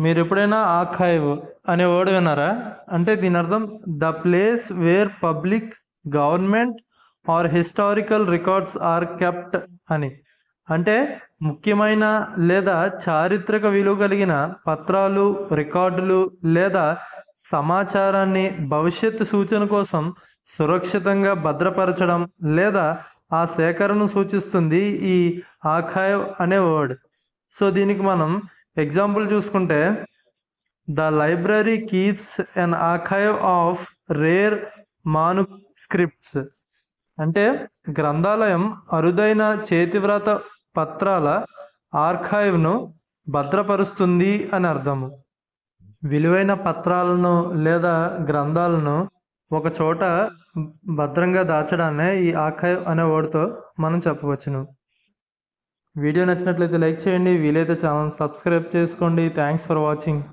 మీరు ఎప్పుడైనా ఆర్కైవ్ అనే వర్డ్ విన్నారా? అంటే దీని అర్థం the place where public, government or historical records are kept అని. అంటే ముఖ్యమైన లేదా చారిత్రక విలువ కలిగిన పత్రాలు, రికార్డులు లేదా సమాచారాన్ని భవిష్యత్తు సూచన కోసం సురక్షితంగా భద్రపరచడం లేదా ఆ సేకరణను సూచిస్తుంది ఈ ఆర్కైవ్ అనే వర్డ్. సో దీనికి మనం ఎగ్జాంపుల్ చూసుకుంటే, the library keeps an archive of rare manuscripts. అంటే గ్రంథాలయం అరుదైన చేతివ్రాత పత్రాల ఆర్కైవ్ను భద్రపరుస్తుంది అని అర్థము. విలువైన పత్రాలను లేదా గ్రంథాలను ఒక చోట భద్రంగా దాచడాన్నే ఈ ఆర్కైవ్ అనే వర్డ్తో మనం చెప్పవచ్చును. వీడియో నచ్చినట్లయితే లైక్ చేయండి, వీలైతే ఛానల్ సబ్స్క్రైబ్ చేసుకోండి. Thanks for watching.